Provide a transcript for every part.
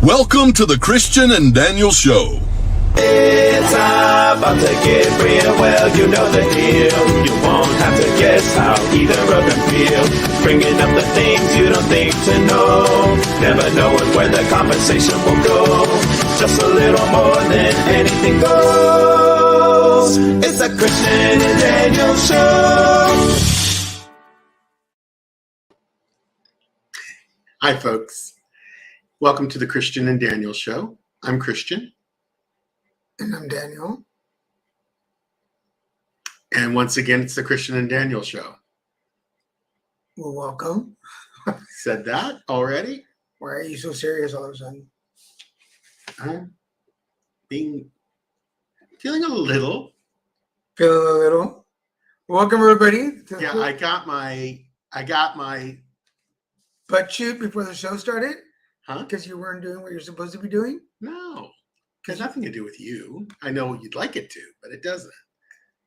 Welcome to the Christian and Daniel Show. It's about to get real, well, you know the deal. You won't have to guess how either of them feel. Bringing up the things you don't think to know. Never knowing where the conversation will go. Just a little more than anything goes. It's a Christian and Daniel Show. Hi, folks. Welcome to the Christian and Daniel Show. I'm Christian. And I'm Daniel. And once again, it's the Christian and Daniel Show. Well, welcome. Said that already? Why are you so serious all of a sudden? I'm feeling a little. Feeling a little. Welcome, everybody. Yeah, I got my butt shoot before the show started? Huh? Because you weren't doing what you're supposed to be doing? No. It has nothing to do with you. I know you'd like it to, but it doesn't.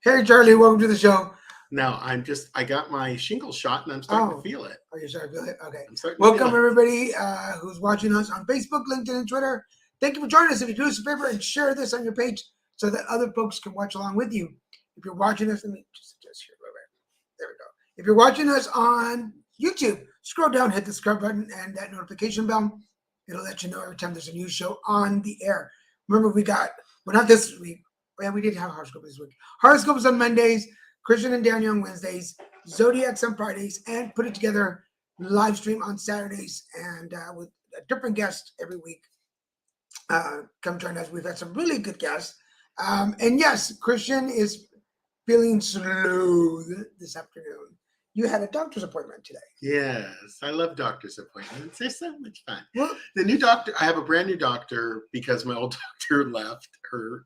Hey, Charlie, welcome to the show. No, I got my shingle shot and I'm starting to feel it. Oh, you're starting to feel it? Okay. I'm starting Welcome, to feel everybody who's watching us on Facebook, LinkedIn, and Twitter. Thank you for joining us. If you do us a favor and share this on your page so that other folks can watch along with you. If you're watching us, let me just adjust here. There we go. If you're watching us on YouTube, scroll down, hit the subscribe button and that notification bell. It'll let you know every time there's a new show on the air. Remember, not this week. Yeah, we did have horoscope this week. Horoscopes on Mondays, Christian and Daniel on Wednesdays, Zodiacs on Fridays, and put it together live stream on Saturdays, and with a different guest every week. Come join us. We've had some really good guests. And yes, Christian is feeling smooth this afternoon. You had a doctor's appointment today. Yes, I love doctor's appointments. They're so much fun. Well, The new doctor, I have a brand new doctor because my old doctor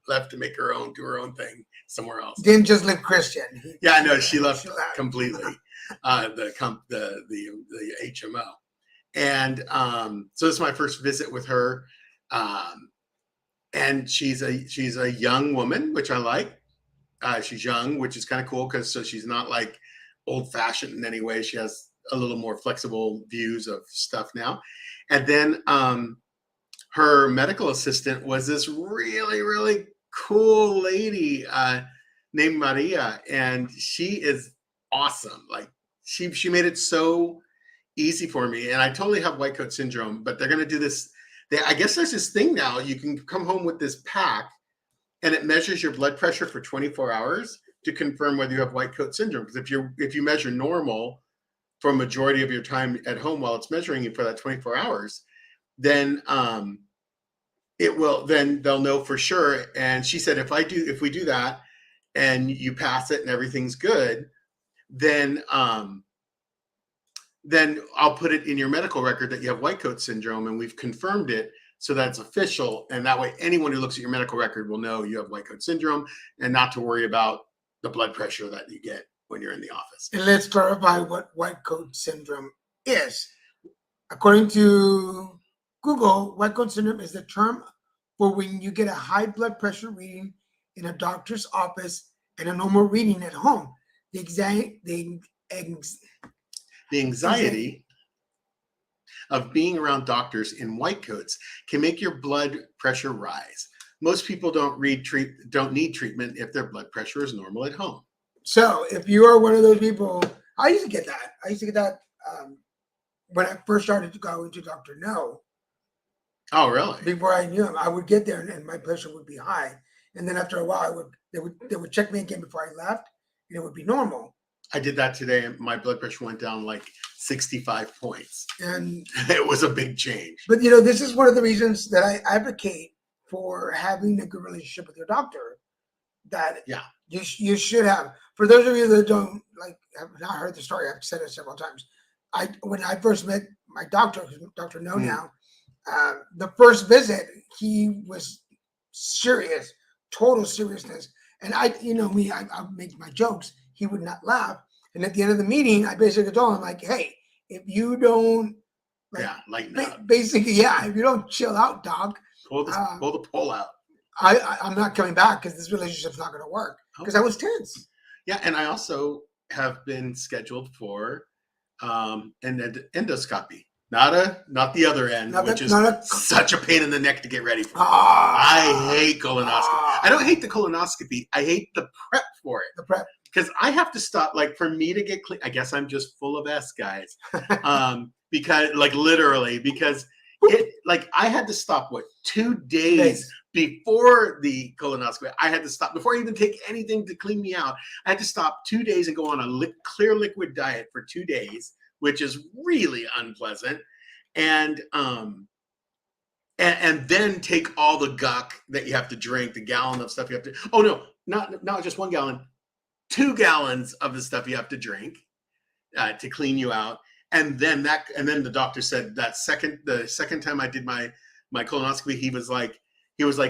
left to make do her own thing somewhere else. didn't just live Christian. Yeah, I know she left completely. The HMO, and so this is my first visit with her, and she's a young woman, which I like. She's young, which is kind of cool because she's not like old-fashioned in any way. She has a little more flexible views of stuff now. And then her medical assistant was this really, really cool lady named Maria, and she is awesome. Like she made it so easy for me. And I totally have white coat syndrome, but they're going to do this. I guess there's this thing now. You can come home with this pack, and it measures your blood pressure for 24 hours to confirm whether you have white coat syndrome. Because if you measure normal for a majority of your time at home while it's measuring you for that 24 hours, then then they'll know for sure. And she said, if we do that and you pass it and everything's good, then I'll put it in your medical record that you have white coat syndrome, and we've confirmed it. So that's official. And that way, anyone who looks at your medical record will know you have white coat syndrome and not to worry about the blood pressure that you get when you're in the office. And let's clarify what white coat syndrome is. According to Google, white coat syndrome is the term for when you get a high blood pressure reading in a doctor's office and a normal reading at home. The anxiety of being around doctors in white coats can make your blood pressure rise. Most people don't need treatment if their blood pressure is normal at home. So if you are one of those people, I used to get that. When I first started to go into Dr. No. Oh, really? Before I knew him, I would get there and my pressure would be high. And then after a while, they would check me again before I left, and it would be normal. I did that today, and my blood pressure went down like 65 points. And it was a big change. But this is one of the reasons that I advocate for having a good relationship with your doctor. That you should have. For those of you that have not heard the story, I've said it several times. When I first met my doctor, Dr. No now, the first visit, he was serious, total seriousness. And I make my jokes. He would not laugh. And at the end of the meeting, I basically told him, like, hey, if you don't, lighten up. Basically, if you don't chill out, dog, pull the pole out. I'm not coming back because this relationship's not going to work because I was tense. Yeah, and I also have been scheduled for an endoscopy Not the other end, Not which the- is not a- such a pain in the neck to get ready for. Ah, I hate colonoscopy. I don't hate the colonoscopy. I hate the prep for it. the prep. Because I have to stop, like, for me to get clean, I guess I'm just full of S, guys. Because, like, literally, because I had to stop, 2 days before the colonoscopy. I had to stop, before I even take anything to clean me out, I had to stop 2 days and go on a clear liquid diet for 2 days, which is really unpleasant. And then take all the guck that you have to drink, the gallon of stuff you have to, oh no, not just 1 gallon, 2 gallons of the stuff you have to drink to clean you out. And then the doctor said the second time I did my colonoscopy, he was like,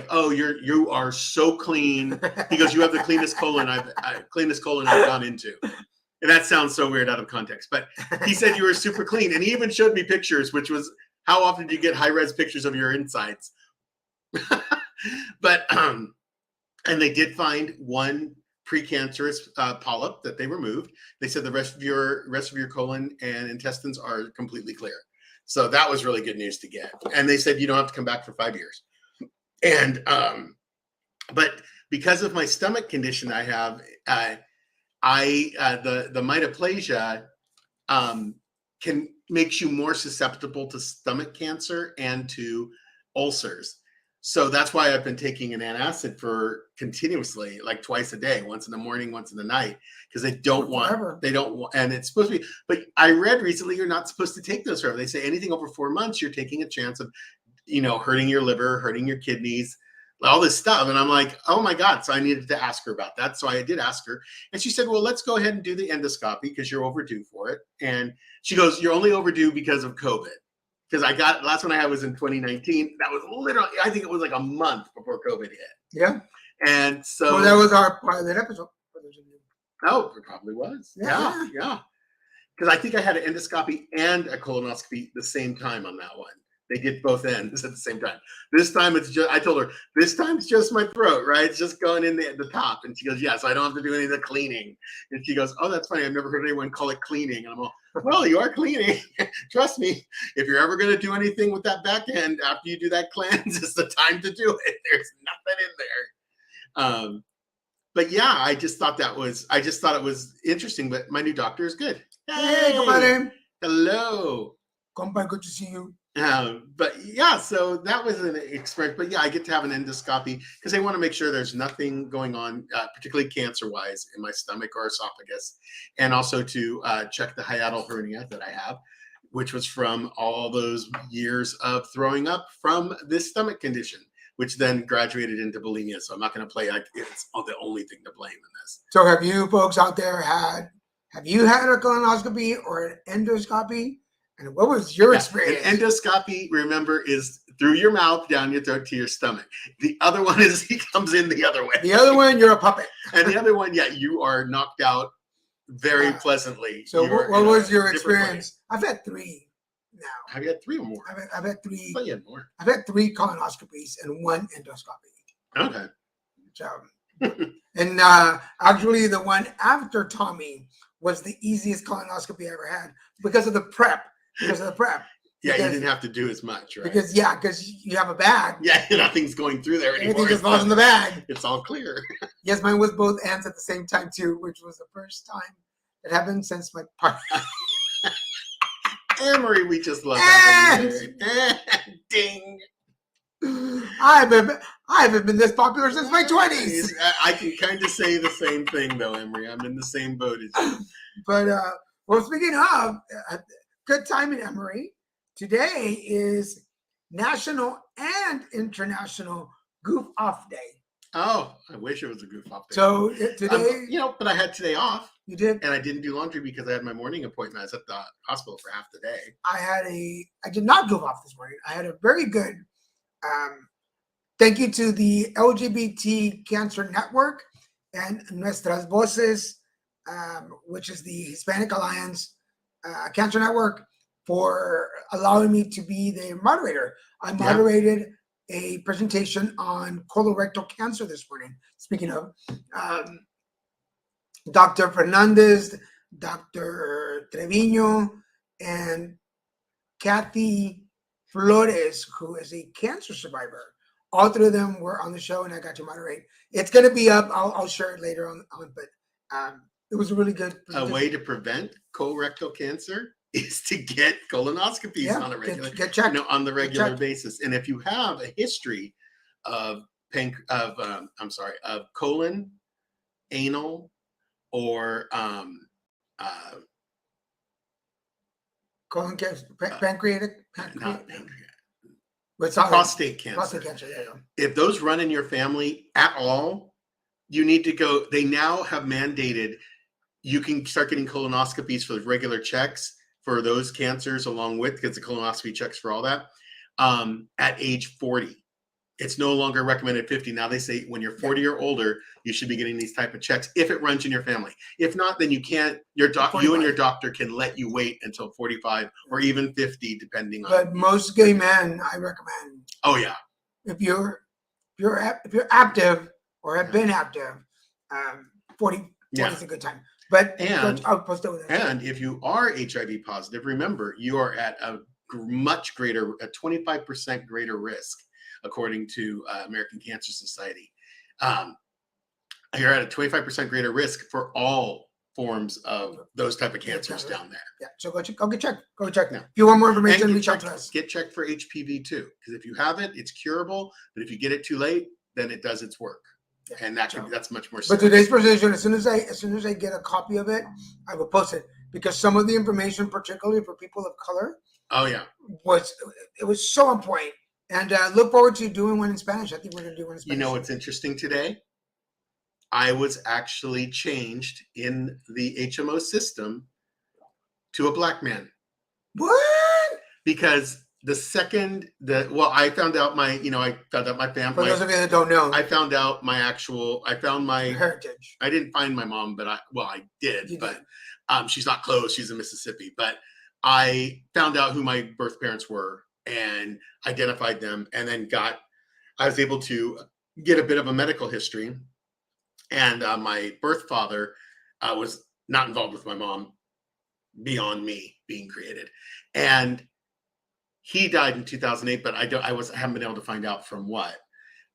oh, you are so clean. He goes, you have the cleanest colon I've gone into. And that sounds so weird out of context, but he said you were super clean. And he even showed me pictures, which was, how often do you get high-res pictures of your insides? But and they did find 1 precancerous polyp that they removed. They said the rest of your colon and intestines are completely clear. So that was really good news to get. And they said you don't have to come back for 5 years. And but because of my stomach condition I have, the mitoplasia makes you more susceptible to stomach cancer and to ulcers. So that's why I've been taking an antacid for continuously, like twice a day, once in the morning, once in the night, because they don't want, and it's supposed to be, but I read recently, you're not supposed to take those forever. They say anything over 4 months, you're taking a chance of, hurting your liver, hurting your kidneys, all this stuff. And I'm like, oh my God. So I needed to ask her about that. So I did ask her, and she said, well, let's go ahead and do the endoscopy because you're overdue for it. And she goes, you're only overdue because of COVID. Because last one I had was in 2019. That was literally, I think it was like a month before COVID hit. Yeah. And so that was our pilot episode. Oh, it probably was. Yeah. Because I think I had an endoscopy and a colonoscopy the same time on that one. They did both ends at the same time. This time I told her, this time it's just my throat, right? It's just going in the top. And she goes, yeah, so I don't have to do any of the cleaning. And she goes, oh, that's funny. I've never heard anyone call it cleaning. And I'm all, well, you are cleaning. Trust me. If you're ever going to do anything with that back end after you do that cleanse, it's the time to do it. There's nothing in there. But yeah, I just thought it was interesting. But my new doctor is good. Hey, compadre. Hello. Compadre, good to see you. But yeah, so that was an experience. But yeah, I get to have an endoscopy because they want to make sure there's nothing going on, particularly cancer-wise, in my stomach or esophagus, and also to check the hiatal hernia that I have, which was from all those years of throwing up from this stomach condition, which then graduated into bulimia. So I'm not going to play like it's the only thing to blame in this. So have you folks out there have you had a colonoscopy or an endoscopy? And what was your experience? An endoscopy, remember, is through your mouth, down your throat to your stomach. The other one is he comes in the other way. The other one, you're a puppet. And the other one, yeah, you are knocked out very pleasantly. So what was your experience? I've had 3 now. Have you had 3 or more? I've had 3. I thought you had more. I've had 3 colonoscopies and 1 endoscopy. Okay. So, and actually, the one after Tommy was the easiest colonoscopy I ever had because of the prep. Yeah, you didn't have to do as much, right? Because you have a bag. Yeah, nothing's going through there anymore. Everything just falls in the bag. It's all clear. Yes, mine was both ends at the same time too, which was the first time it happened since my partner. Anne-Marie, we just love having you there. Ding. I haven't been this popular since my 20s. I can kind of say the same thing though, Emery. I'm in the same boat as you. But well, speaking of good timing, Emery. Today is National and International Goof Off Day. Oh, I wish it was a goof off day. So today, but I had today off. You did, and I didn't do laundry because I had my morning appointment. I was at the hospital for half the day. I did not goof off this morning. I had a very good. Thank you to the LGBT Cancer Network and Nuestras Voces, which is the Hispanic Alliance Cancer Network, for allowing me to be the moderator. I moderated a presentation on colorectal cancer this morning. Speaking of, Dr. Fernandez, Dr. Trevino, and Kathy Flores, who is a cancer survivor. All three of them were on the show, and I got to moderate. It's going to be up. I'll share it later on, but it was a really good. A way to prevent colorectal cancer is to get colonoscopies on a regular, get checked. On the regular basis. And if you have a history of colon, anal, or colon cancer, pancreatic, not pancreatic, prostate cancer. Prostate cancer. There you go. If those run in your family at all, you need to go. They now have mandated you can start getting colonoscopies for regular checks for those cancers, along with, because the colonoscopy checks for all that, at age 40. It's no longer recommended 50. Now they say when you're 40 or older, you should be getting these type of checks if it runs in your family. If not, then you can't. You and your doctor can let you wait until 45 or even 50, depending on. But most gay men, I recommend. Oh yeah. If you're active or have been active, 40 is a good time. But I'll post it with that. And if you are HIV positive, remember you are at a much greater, a 25% greater risk, according to American Cancer Society. You're at a 25% greater risk for all forms of those type of cancers down there. Yeah, so go get checked. Go check now. Yeah. If you want more information, reach out to us. Get checked for HPV too, because if you have it, it's curable. But if you get it too late, then it does its work, and that's much more. But today's presentation, as soon as I get a copy of it, I will post it, because some of the information, particularly for people of color, was so on point. And look forward to doing one in Spanish. I think we're going to do one in Spanish. You know what's interesting today? I was actually changed in the HMO system to a black man. What? Because I found out my family. For those of you that don't know, I found out my heritage. I didn't find my mom, but I did. She's not close. She's in Mississippi. But I found out who my birth parents were and identified them, and then I was able to get a bit of a medical history. And my birth father was not involved with my mom beyond me being created. And he died in 2008, but I haven't been able to find out from what.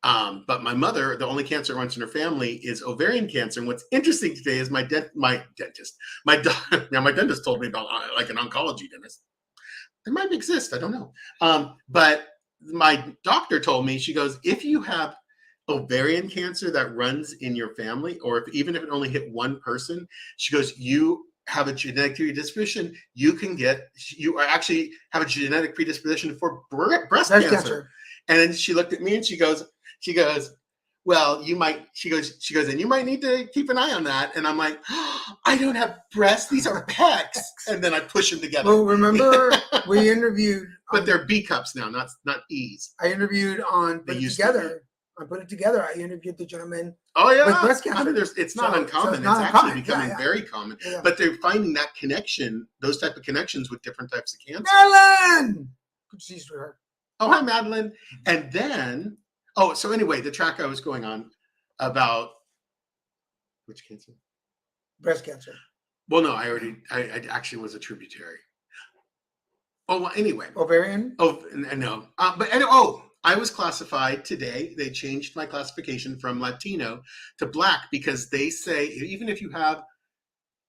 But my mother, the only cancer that runs in her family is ovarian cancer. And what's interesting today is my dentist told me about like an oncology dentist. It might exist, I don't know. But my doctor told me, she goes, if you have ovarian cancer that runs in your family, or even if it only hit one person, she goes, you have a genetic predisposition. You actually have a genetic predisposition for breast cancer. And then she looked at me and she goes, well, you might, she goes, and you might need to keep an eye on that. And I'm like, oh, I don't have breasts. These are pecs. And then I push them together. Well, remember we interviewed. But they're B cups now, not E's. I interviewed on Put It Together. I Put It Together. I interviewed the gentleman. Oh yeah, with breast cancer. It's not uncommon. It's not actually uncommon. becoming very common. Yeah. But they're finding that connection, those type of connections with different types of cancer. Madeline! Good to see you, sweetheart. Oh, hi, Madeline. And then, so anyway, the track I was going on about which cancer? Breast cancer. Well, no, I actually was a tributary. Oh, well, anyway. Ovarian? Oh, no. I was classified today. They changed my classification from Latino to Black, because they say even if you have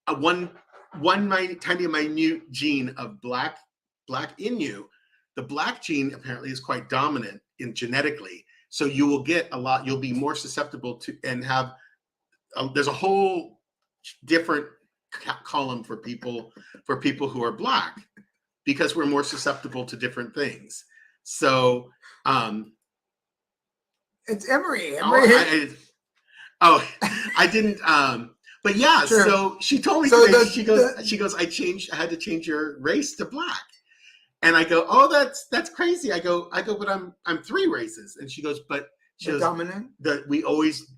a one tiny minute gene of black in you, the Black gene apparently is quite dominant genetically. So you will get you'll be more susceptible to, and have, there's a whole different column for people who are Black, because we're more susceptible to different things. So, it's Emery. I didn't. But yeah. Sure. So she told me today. She goes. I had to change your race to Black, and I go, oh, that's crazy. I go, but I'm three races, and she goes, but she goes, dominant. We always.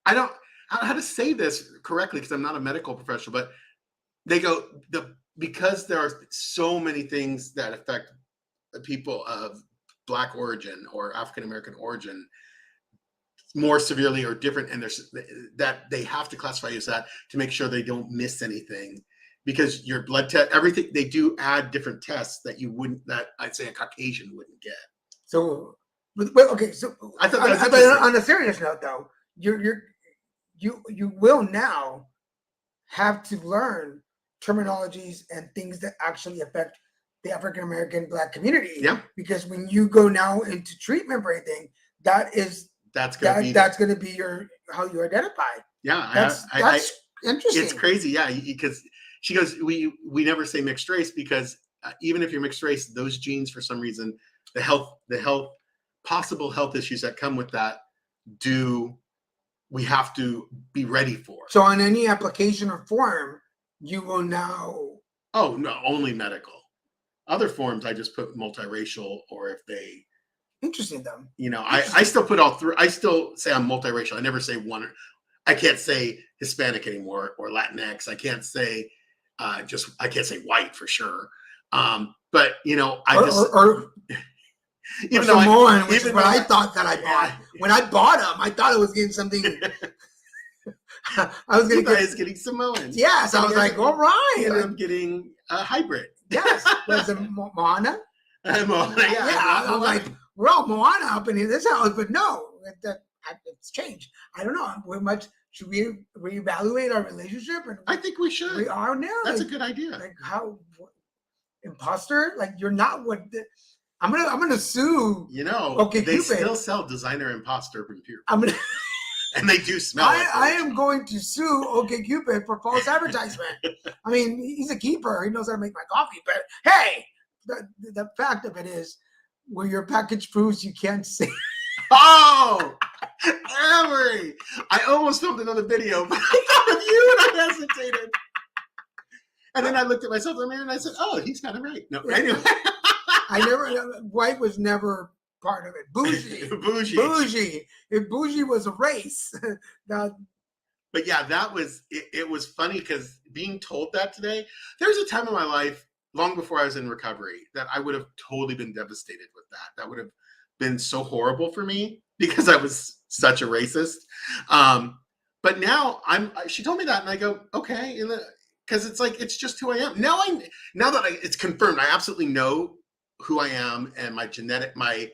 I don't know how to say this correctly because I'm not a medical professional, but they go because there are so many things that affect people of Black origin or African American origin more severely or different, and there's that they have to classify you as that to make sure they don't miss anything, because your blood test, everything, they do add different tests that I'd say a Caucasian wouldn't get. So, okay. So I thought that was but interesting. on a serious note, though, you will now have to learn terminologies and things that actually affect the African American Black community. Yeah. Because when you go now into treatment for anything, that's going to be how you identify. Yeah. That's interesting. It's crazy. Yeah. Because she goes, we never say mixed race because even if you're mixed race, those genes, for some reason, possible health issues that come with that we have to be ready for. So on any application or form, you will now. Oh, no, only medical. Other forms, I just put multiracial, or if they. Interesting, though. I still put all three. I still say I'm multiracial. I never say one. I can't say Hispanic anymore or Latinx. I can't say I can't say white for sure. But even though Samoan, which is what I thought that I bought. When I bought them, I thought it was getting something. I was getting Samoans. Yes, I was like, all right. I'm getting a hybrid. Yes, was it Moana? Moana, yeah. I was like, we're all Moana up in here. This house, but no, it's changed. I don't know. Should we reevaluate our relationship? And I think we should. We are now. That's a good idea. Like imposter? Like you're not what. I'm gonna sue. Okay, they still sell designer imposter perfume. And they do smell. I am going to sue OkCupid for false advertisement. I mean, he's a keeper. He knows how to make my coffee. But hey, the fact of it is, where your package proves you can't see. Oh, Amory! I almost filmed another video, but I thought of you and I hesitated. And then I looked at myself in the mirror and I said, "Oh, he's kind of right." No, anyway. White was never part of it. Bougie. If bougie was a race, But yeah, that was it was funny because being told that today, there's a time in my life, long before I was in recovery, that I would have totally been devastated with that. That would have been so horrible for me because I was such a racist. But now she told me that and I go, okay, because it's like it's just who I am. Now that it's confirmed, I absolutely know who I am and my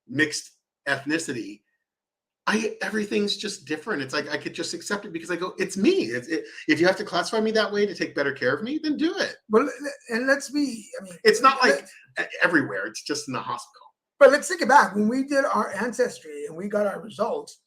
mixed ethnicity. Everything's just different. It's like I could just accept it because I go, it's me. If you have to classify me that way to take better care of me, then do it. Well, and it's not like everywhere. It's just in the hospital. But let's think it back. When we did our ancestry and we got our results,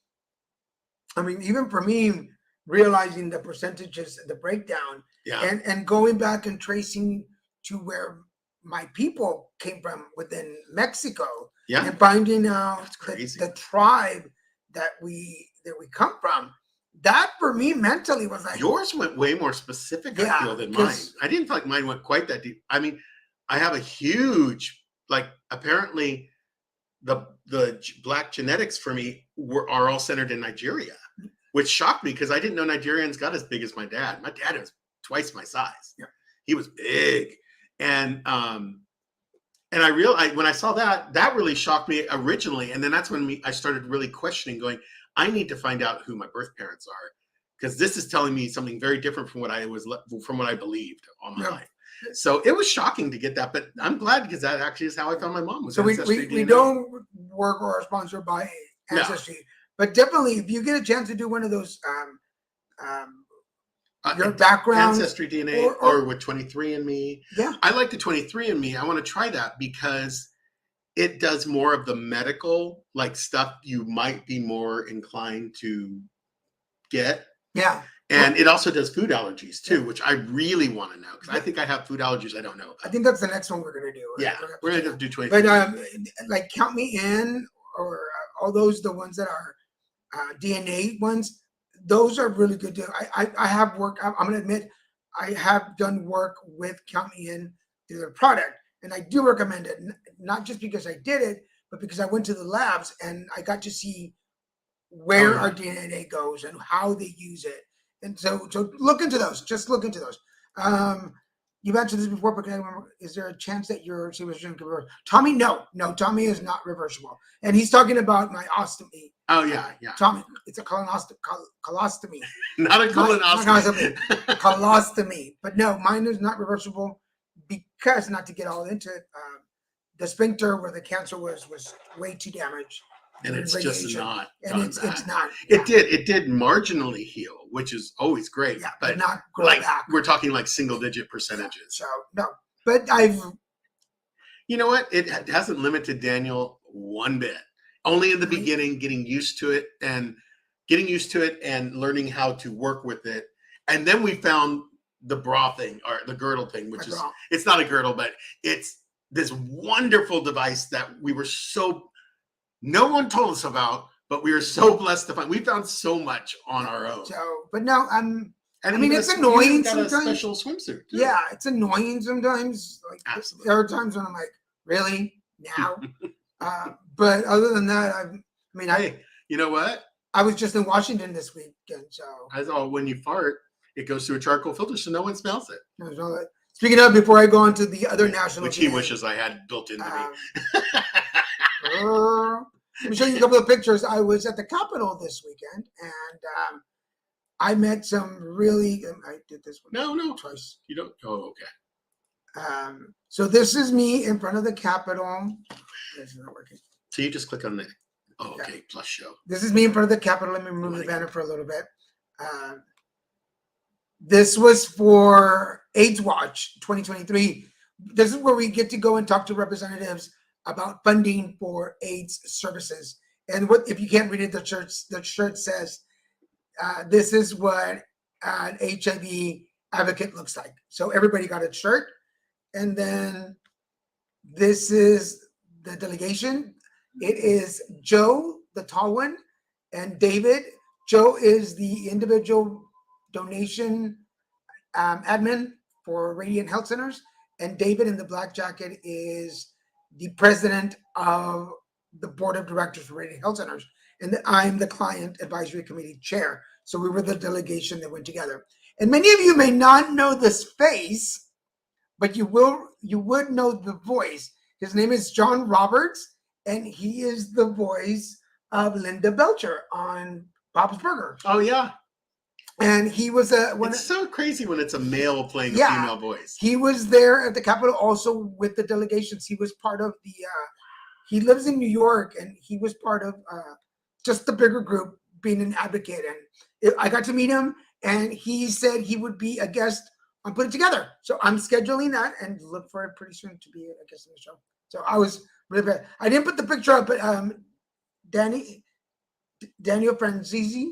I mean, even for me, realizing the percentages, the breakdown, and going back and tracing to where my people came from within Mexico, and finding out the tribe that we come from, that for me mentally was like, yours went way more specific, I feel, than mine. I didn't feel like mine went quite that deep. I mean, I have a huge, apparently the Black genetics for me are all centered in Nigeria, which shocked me because I didn't know Nigerians got as big as my dad. My dad was twice my size. Yeah. He was big. And I realized when I saw that really shocked me originally. And then that's when I started really questioning, going, I need to find out who my birth parents are, because this is telling me something very different from what I believed all my life. So it was shocking to get that, but I'm glad because that actually is how I found my mom. Was so we don't work or are sponsored by Ancestry, but definitely if you get a chance to do one of those, your background Ancestry DNA or with 23andMe. Yeah, I like the 23andMe. I want to try that because it does more of the medical stuff you might be more inclined to get. Yeah. And it also does food allergies too, which I really want to know because I think I have food allergies I don't know about. I think that's the next one we're going to do. Yeah, we're going to do 23. But Count Me In or all those, the ones that are DNA ones, those are really good too. I have work. I'm going to admit, I have done work with Count Me In through their product, and I do recommend it. Not just because I did it, but because I went to the labs and I got to see where our DNA goes and how they use it. And so look into those. Just look into those. you've answered this before, but can I remember, is there a chance that your supervision can reverse? Tommy, no, Tommy is not reversible. And he's talking about my ostomy. Oh yeah, yeah. Tommy, it's a colostomy. Not a Not colonoscopy. colostomy. But no, mine is not reversible because, not to get all into it, the sphincter where the cancer was way too damaged. And it's just not. And it's not. It did marginally heal, which is always great. Yeah, but not grow like back. we're talking like single digit percentages. So no, but I've. You know what? It hasn't limited Daniel one bit. Only in the beginning, getting used to it and learning how to work with it. And then we found the bra thing or the girdle thing, which is it's not a girdle, but it's this wonderful device that no one told us about, but we were so blessed to find. We found so much on our own. So, but no, I mean, it's you annoying got a sometimes. special swimsuit. Too. Yeah, it's annoying sometimes. Like Absolutely. there are times when I'm like, really now? But other than that, Hey, you know what? I was just in Washington this weekend, so When you fart, it goes through a charcoal filter, so no one smells it. Speaking of, before I go on to the other national, Which he wishes I had built into me. Let me show you a couple of pictures. I was at the Capitol this weekend, and I met some really. I did this one. No, twice. You don't. Oh, okay. So this is me in front of the Capitol. This is not working. So you just click on the. Oh, okay. Yeah. Plus show. This is me in front of the Capitol. Let me remove the banner for a little bit. This was for AIDS Watch 2023. This is where we get to go and talk to representatives about funding for AIDS services. And what, if you can't read it, the shirt says, this is what an HIV advocate looks like. So everybody got a shirt. And then this is the delegation. It is Joe, the tall one, and David. Joe is the individual donation admin for Radiant Health Centers. And David in the black jacket is the president of the board of directors for Radiant Health Centers. And I'm the client advisory committee chair. So we were the delegation that went together. And many of you may not know this face, but you would know the voice. His name is John Roberts, and he is the voice of Linda Belcher on Bob's Burger. Oh, yeah. And he was it's so crazy when it's a male playing a female voice. He was there at the Capitol also with the delegations. He was part of the, he lives in New York, and he was part of just the bigger group being an advocate. And I got to meet him, and he said he would be a guest on Put It Together. So I'm scheduling that and look for it pretty soon to be a guest on the show. So I was really bad. I didn't put the picture up, but Daniel Franzese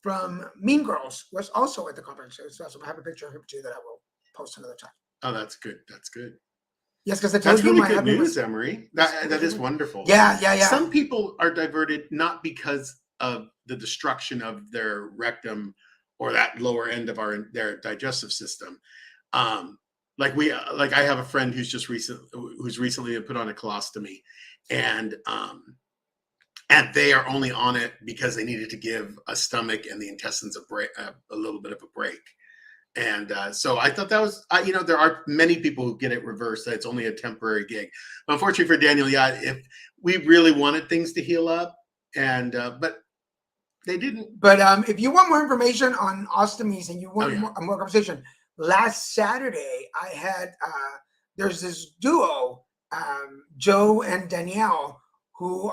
from Mean Girls was also at the conference. So I have a picture of him too that I will post another time. Oh, that's good. That's good. Yes, because I told that's you really good news, Emery. That is wonderful. Yeah. Some people are diverted not because of the destruction of their rectum or that lower end of their digestive system. Like I have a friend who's recently put on a colostomy, and they are only on it because they needed to give a stomach and the intestines a little bit of a break. And so I thought that was, there are many people who get it reversed, that it's only a temporary gig. Unfortunately for Daniel, if we really wanted things to heal up, and but they didn't. But if you want more information on ostomies and you want more conversation, last Saturday I had, there's this duo, Joe and Danielle, who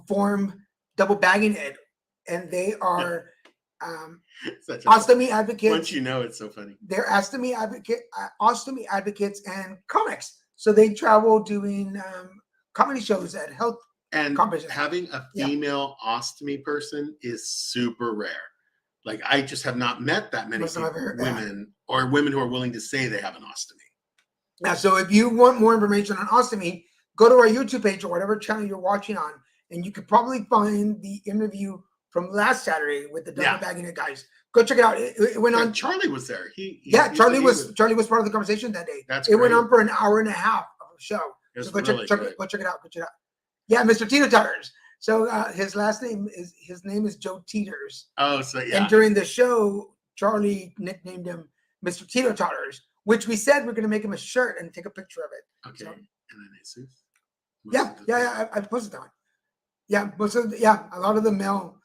form Double Bagging It, and they are ostomy advocates. Once you know, it's so funny. They're ostomy advocates and comics. So they travel doing comedy shows at health conferences. Having a female ostomy person is super rare. Like, I just have not met that many women or women who are willing to say they have an ostomy. Now, so if you want more information on ostomy, go to our YouTube page or whatever channel you're watching on, and you could probably find the interview from last Saturday with the Double Bagging It guys. Go check it out. It went on. Charlie was there. Charlie was part of the conversation that day. It went on for an hour and a half of a show. So go check it out. Yeah, Mr. Tito Totters. So his name is Joe Teeters. Oh, so yeah. And during the show, Charlie nicknamed him Mr. Tito Totters, which we said we're going to make him a shirt and take a picture of it. Okay. So- And then Jesus. Yeah. I posted that one. Yeah, a lot of the male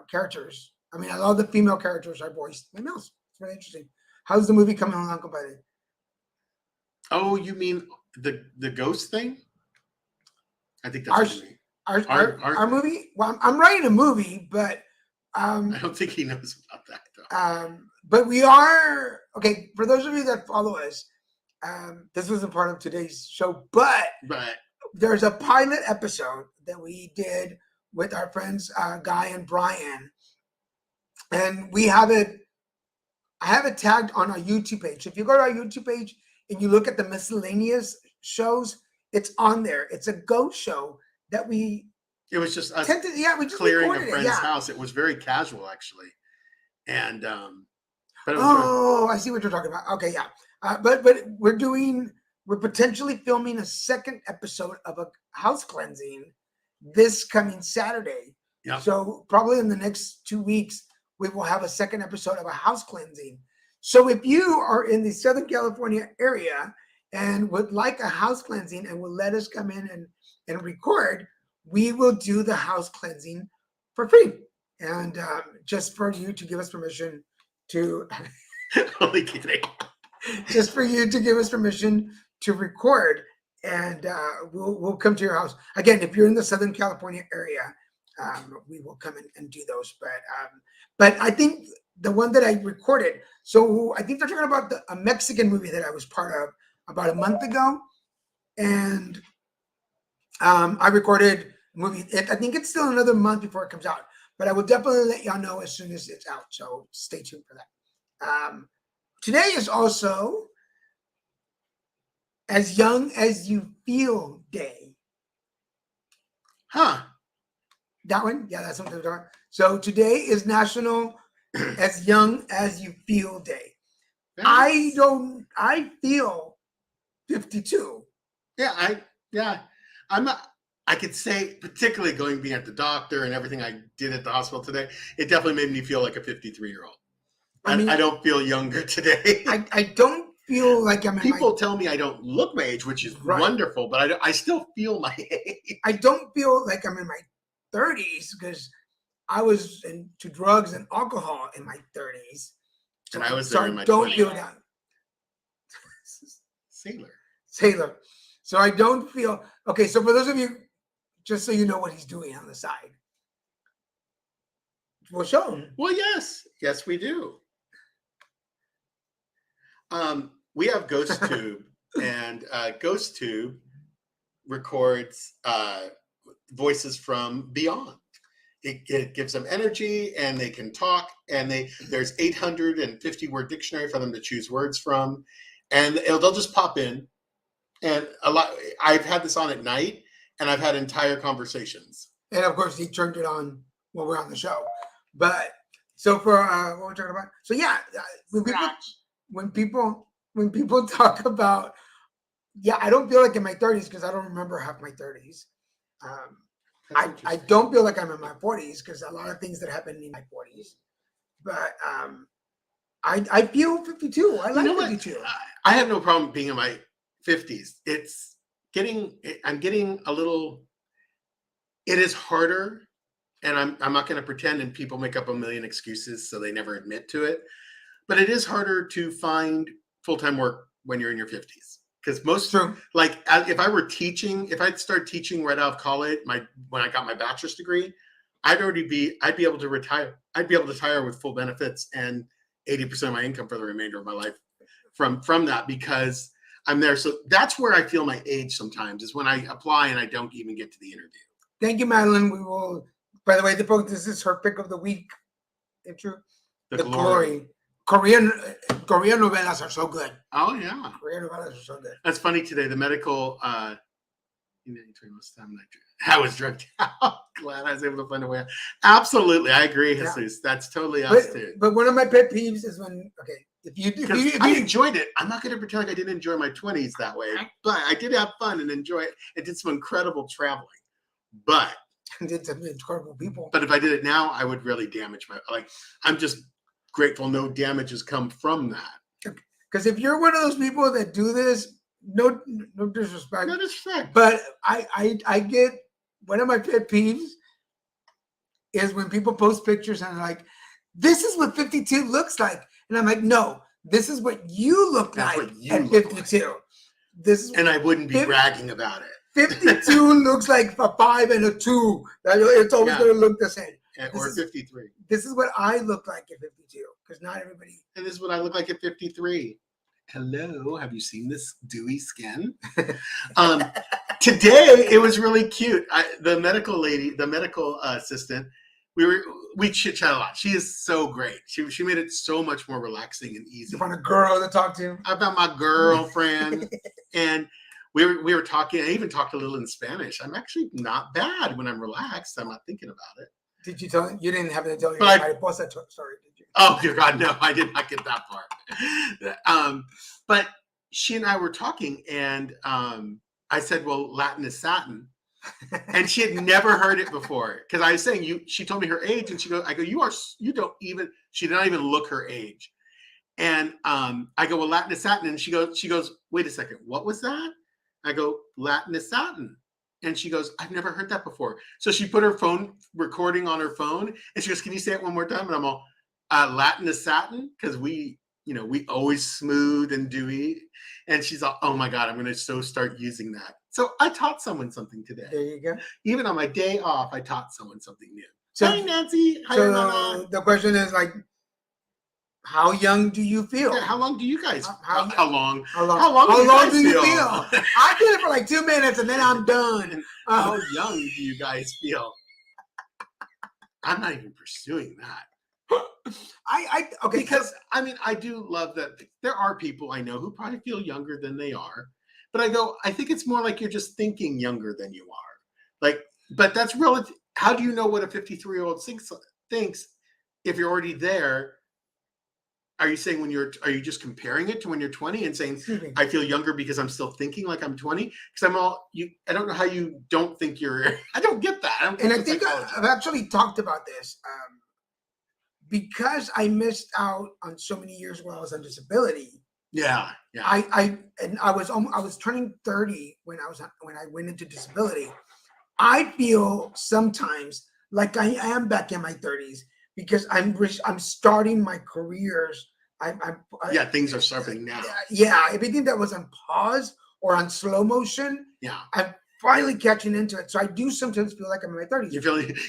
characters. I mean, a lot of the female characters are voiced by males. It's very interesting. How's the movie coming along, compadre? Oh, you mean the ghost thing? I think Our- that's what you mean. Our movie. Well, I'm writing a movie, but I don't think he knows about that though. but we are okay. For those of you that follow us, this wasn't part of today's show, but But there's a pilot episode that we did with our friends Guy and Brian, and we have it. I have it tagged on our YouTube page. If you go to our YouTube page and you look at the miscellaneous shows, it's on there. It's a ghost show that we it was just us we just clearing a recorded it. friend's Yeah. house. It was very casual actually. And but it was Oh, I see what you're talking about. Okay, yeah. But we're potentially filming a second episode of a house cleansing this coming Saturday. Yep. So probably in the next 2 weeks, we will have a second episode of a house cleansing. So if you are in the Southern California area and would like a house cleansing and will let us come in and record, we will do the house cleansing for free. And just for you to give us permission to only kidding. just for you to give us permission to record, and we'll come to your house again. If you're in the Southern California area, we will come in and do those. But I think the one that I recorded, so I think they're talking about a Mexican movie that I was part of about a month ago, and I recorded a movie. I think it's still another month before it comes out, but I will definitely let y'all know as soon as it's out. So stay tuned for that. Today is also As Young as You Feel Day. Huh. That one? Yeah, that's what they're talking. So today is National As Young as You Feel Day. I feel 52. I could say, particularly being at the doctor and everything I did at the hospital today, it definitely made me feel like a 53-year-old. I mean, I don't feel younger today. I don't feel like I'm in People tell me I don't look my age, which is Right. wonderful, but I still feel my age. I don't feel like I'm in my 30s because I was into drugs and alcohol in my 30s. And I was there in my don't 20s. feel that. Sailor. So I don't feel okay. So for those of you, just so you know what he's doing on the side, we'll show him. Well, yes, we do. We have GhostTube, and GhostTube records voices from beyond. It gives them energy, and they can talk. And there's 850 word dictionary for them to choose words from, and they'll just pop in. And I've had this on at night, and I've had entire conversations. And of course, he turned it on while we're on the show. But so for what we're talking about, so yeah, when people talk about, I don't feel like in my 30s because I don't remember half my 30s. I don't feel like I'm in my 40s because a lot of things that happened in my 40s. But I feel 52. I like 52. I have no problem being in my 50s. I'm getting a little. It is harder, and I'm not going to pretend. And people make up a million excuses, so they never admit to it. But it is harder to find full-time work when you're in your 50s. Because True. like if I were teaching, if I'd start teaching right out of college, when I got my bachelor's degree, I'd be able to retire. I'd be able to retire with full benefits and 80% of my income for the remainder of my life from that, because I'm there. So that's where I feel my age sometimes, is when I apply and I don't even get to the interview. Thank you, Madeline. We will. By the way, this is her pick of the week. Intro. The Glory. Korean novelas are so good. Oh yeah, Korean novelas are so good. that's funny. Today, the medical. I was drugged out. Glad I was able to find a way out. Absolutely, I agree, Jesus. That's totally us too. But one of my pet peeves is when I enjoyed it. I'm not going to pretend like I didn't enjoy my 20s that way, but I did have fun and enjoy it. I did some incredible traveling, but did some incredible people. But if I did it now, I would really damage I'm just grateful no damage has come from that. Because if you're one of those people that do this, no disrespect, No disrespect. but I get one of my pet peeves is when people post pictures and like, this is what 52 looks like, and I'm like, no, this is what you look That's like what you at look 52. This is And I wouldn't be Fif- bragging about it. 52 looks like a 5 and a 2. It's always Yeah. going to look the same. Or is- 53. This is what I look like at 52, because not everybody. And this is what I look like at 53. Hello, have you seen this dewy skin? Today it was really cute. The medical lady, the medical assistant, we chit chat a lot. She is so great. She made it so much more relaxing and easy. You find a girl to talk to. I found my girlfriend, and we were talking. I even talked a little in Spanish. I'm actually not bad when I'm relaxed. I'm not thinking about it. Did you tell? You didn't have to tell your But- mariposa story, did you? Oh dear God, no, I did not get that far. But she and I were talking, and I said, "Well, Latin is satin," and she had never heard it before because I was saying you. She told me her age, and she goes, "I go, you don't even." She did not even look her age, and I go, "Well, Latin is satin," and she goes, "Wait a second, what was that?" I go, "Latin is satin." And she goes, "I've never heard that before." So she put her phone recording on her phone, and she goes, "Can you say it one more time?" And I'm all, "Latin is satin," because we always smooth and dewy. And she's all, "Oh my God, I'm going to start using that." So I taught someone something today. There you go. Even on my day off, I taught someone something new. So, Hi, Nancy. Hi, so Mama. the question is like, how young do you feel? Yeah, how long do you guys? How- How long? How long? How long do you guys feel? I did it for like 2 minutes and then I'm done. How young do you guys feel? I'm not even pursuing that. Okay. Because I mean, I do love that there are people I know who probably feel younger than they are, but I think it's more like you're just thinking younger than you are. Like, but that's relative. How do you know what a 53-year-old thinks if you're already there? Are you saying are you just comparing it to when you're 20 and saying, Excuse me. I feel younger because I'm still thinking like I'm 20? Because I don't know how you don't think I don't get that. And I think I've actually talked about this because I missed out on so many years while I was on disability. Yeah. I was turning 30 when I went into disability. I feel sometimes like I am back in my 30s because I'm starting my careers. Things are starting now. Yeah, everything that was on pause or on slow motion, Yeah. I'm finally catching into it. So I do sometimes feel like I'm in my 30s.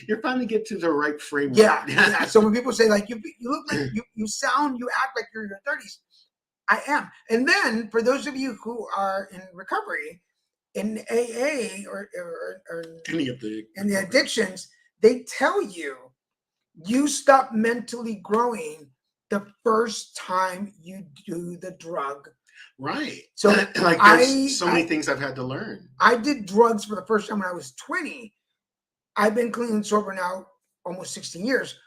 You're finally get to the right framework. Yeah. So when people say like you look like you act like you're in your 30s, I am. And then for those of you who are in recovery, in AA or Any of the in the addictions, they tell you stop mentally growing the first time you do the drug. right. So like there's so many things I've had to learn. I did drugs for the first time when I was 20. I've been clean and sober now almost 16 years.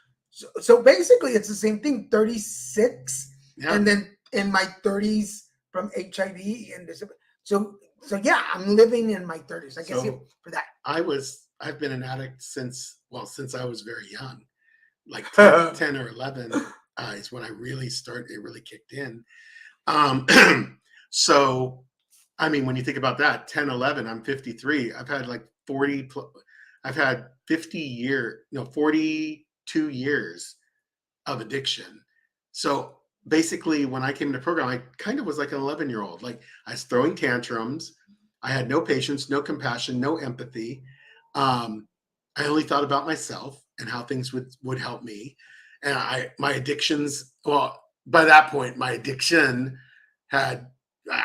So basically it's the same thing, 36, Yeah. and then in my 30s from HIV and disability. So yeah, I'm living in my 30s. I guess So- for that. I've been an addict since I was very young, like 10 or 11 is when I really started. It really kicked in. So, I mean, when you think about that, 10, 11, I'm 53. I've had like 42 years of addiction. So basically, when I came into program, I kind of was like an 11-year-old. Like I was throwing tantrums. I had no patience, no compassion, no empathy. I only thought about myself and how things would help me. And my addictions, well, by that point, my addiction I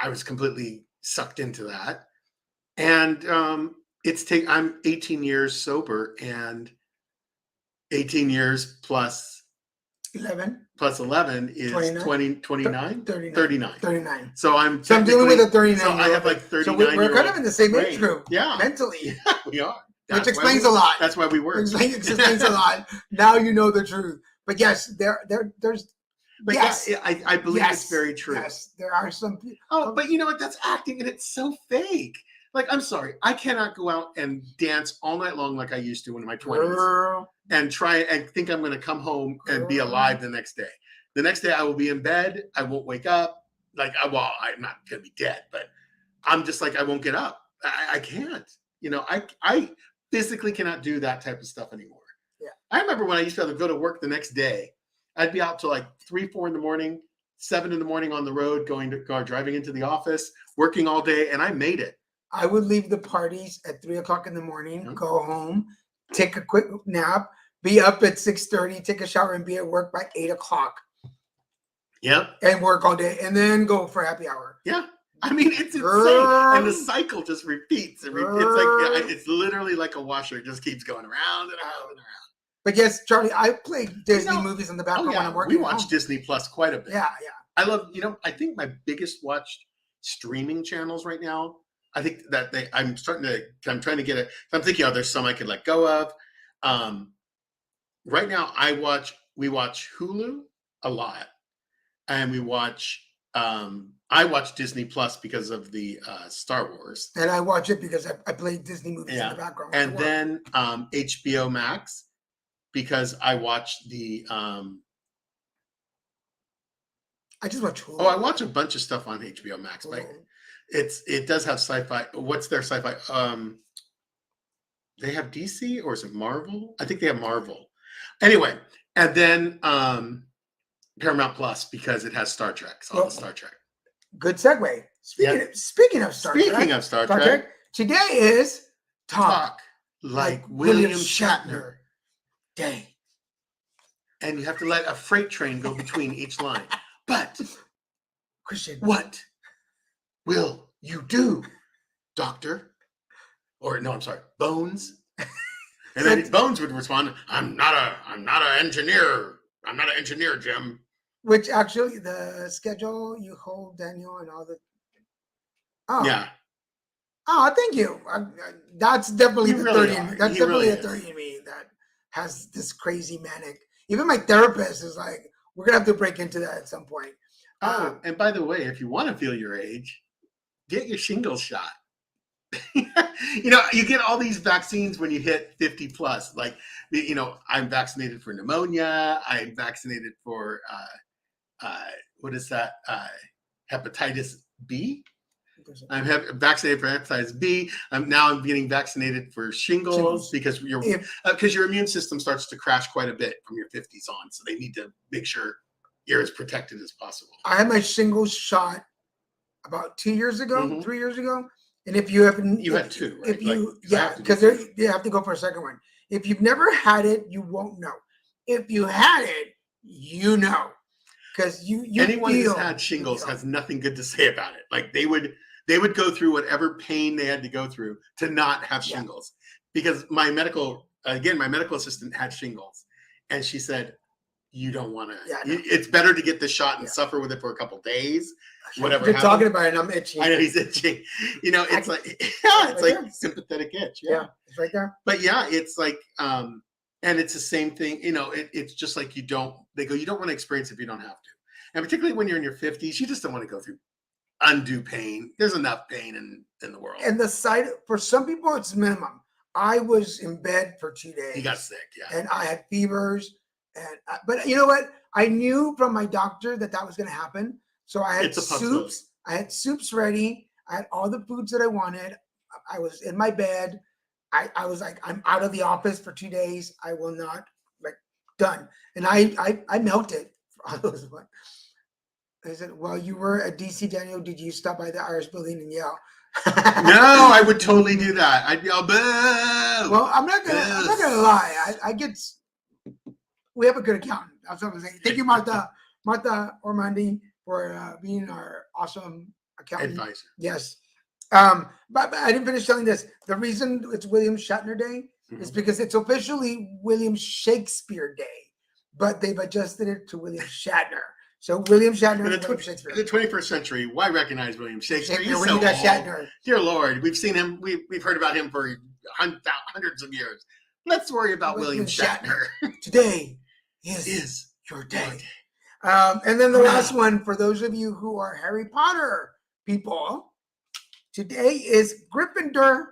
was completely sucked into that. And I'm 18 years sober, and 18 years plus 11, 11 is 29? 29? 39. 39. So I'm dealing with a 39. So I have like 39. So we're kind of in the same age brain. group. Yeah. Mentally. Yeah, we are. Which explains a lot. That's why we work. Explains a lot. Now you know the truth. But yes, there's. But yes, yeah, I believe it's very true. Yes, there are some. Oh, but you know what? That's acting, and it's so fake. Like, I'm sorry, I cannot go out and dance all night long like I used to in my 20s Girl, and try and think I'm going to come home and be Girl. alive the next day. The next day, I will be in bed. I won't wake up. like, well, I'm not gonna be dead, but I'm just like, I won't get up. I can't. You know, I physically cannot do that type of stuff anymore. Yeah. I remember when I used to have to go to work the next day. I'd be out till like 3, 4 in the morning, 7 in the morning on the road, driving into the office, working all day, and I made it. I would leave the parties at 3 o'clock in the morning, Yeah. go home, take a quick nap, be up at 6:30, take a shower, and be at work by 8 o'clock. Yep. And work all day, and then go for happy hour. Yeah. I mean, it's insane. Girl. And the cycle just repeats. It's like, it's literally like a washer. It just keeps going around and around and around. But yes, Charlie, I play Disney movies in the Oh, background when yeah. I'm working. We watch at home. Disney Plus quite a bit. Yeah, yeah. I love, I think my biggest watched streaming channels right now, I think that I'm trying to get it. I'm thinking, there's some I could let go of. Right now, we watch Hulu a lot. And we watch, I watch Disney Plus because of the Star Wars. And I watch it because I play Disney movies in the background. when I And work. then HBO Max because I watch the, I just watch Hulu. I watch a bunch of stuff on HBO Max. Like Hulu. it does have sci-fi. What's their sci-fi? They have DC or is it Marvel? I think they have Marvel. Anyway, and then Paramount Plus because it has Star Trek. It's all the Star Trek. Good segue. Speaking of Star Trek. Speaking of Star Trek, today is Talk Like William Shatner Day. And you have to let a freight train go between each line. But Christian, what will you do, Doctor? Or no, I'm sorry, Bones. And then Bones would respond, I'm not an engineer. I'm not an engineer, Jim. Which actually the schedule you hold Daniel and all the. Oh Yeah. Oh, thank you. That's definitely You the really 30. are. That's He definitely really a 30 in me that has this crazy manic. Even my therapist is like, we're gonna have to break into that at some point. And by the way, if you want to feel your age, get your shingles shot. You get all these vaccines when you hit 50 plus. Like, I'm vaccinated for pneumonia. I'm vaccinated for what is that? Hepatitis B. I'm vaccinated for hepatitis B. I'm getting vaccinated for shingles because your immune system starts to crash quite a bit from your 50s on. So they need to make sure you're as protected as possible. I had my shingles shot about 2 years ago, Mhm. 3 years ago. And if you haven't, You had two, right? If you, Like, because you have to go for a second one. If you've never had it, you won't know. If you had it, you know, because you anyone feel, who's had shingles has nothing good to say about it. Like they would go through whatever pain they had to go through to not have shingles. Because my medical assistant had shingles, and she said, "You don't want to. Yeah, it's better to get the shot and suffer with it for a couple days." Whatever. You're talking about it, and I'm itching. I know he's itching. It's like sympathetic itch. Yeah, it's right there. But yeah, it's like, and it's the same thing. It's just like you don't want to experience if you don't have to. And particularly when you're in your 50s, you just don't want to go through undue pain. There's enough pain in the world. And the side, for some people, it's minimum. I was in bed for 2 days. He got sick, yeah. And I had fevers. But you know what? I knew from my doctor that was going to happen. So I had soups. I had soups ready. I had all the foods that I wanted. I was in my bed. I was like, I'm out of the office for 2 days. I will not, done. And I melted for all those. I said, well, you were at DC, Daniel. Did you stop by the Irish building and yell? No, I would totally do that. I'd yell, boo! Well, I'm not gonna lie. I get. We have a good accountant. That's what I'm saying. Thank you, Martha Ormandi, for being our awesome accountant Advisor. Yes. But I didn't finish telling this. The reason it's William Shatner Day is because it's officially William Shakespeare Day, but they've adjusted it to William Shatner. So William Shatner and William Shakespeare. In the 21st century, why recognize William Shakespeare? He's when so you got old. Shatner. Dear Lord, we've seen him. We've heard about him for hundreds of years. Let's worry about William Shatner. Today is your day. And then the last one, for those of you who are Harry Potter people, today is Gryffindor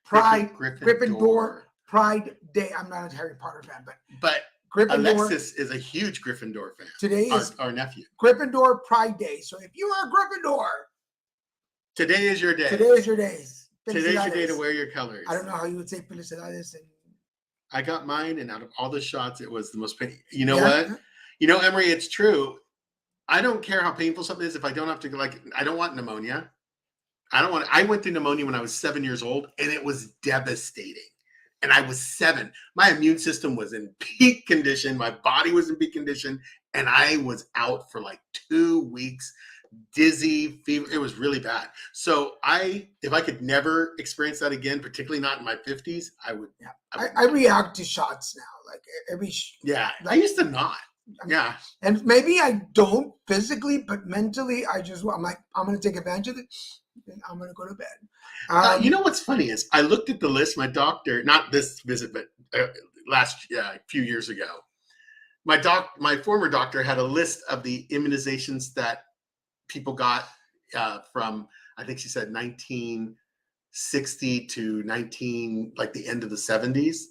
Pride. Gryffindor Pride Day. I'm not a Harry Potter fan, but Gryffindor. Alexis is a huge Gryffindor fan. Today is Our nephew. Gryffindor Pride Day. So if you are a Gryffindor, Today is your day. today is your day. Today's your day to Felicidades. wear your colors. I don't know how you would say felicidades. And I got mine, and out of all the shots, it was the most painful. You know Yeah. what? You know, Emery, it's true. I don't care how painful something is if I don't have to, like, I don't want pneumonia. I went through pneumonia when I was 7 years old, and it was devastating. And I was 7. My immune system was in peak condition. My body was in peak condition, and I was out for like 2 weeks. Dizzy, fever. It was really bad. So if I could never experience that again, particularly not in my 50s, I would. Yeah. would I react to shots now. Like every yeah, I used to not. Yeah. And maybe I don't physically, but mentally, I'm like, I'm going to take advantage of it. And I'm going to go to bed. You know what's funny is I looked at the list. My doctor, not this visit, but few years ago, my former doctor had a list of the immunizations that people got from, I think she said 1960 to like the end of the 70s,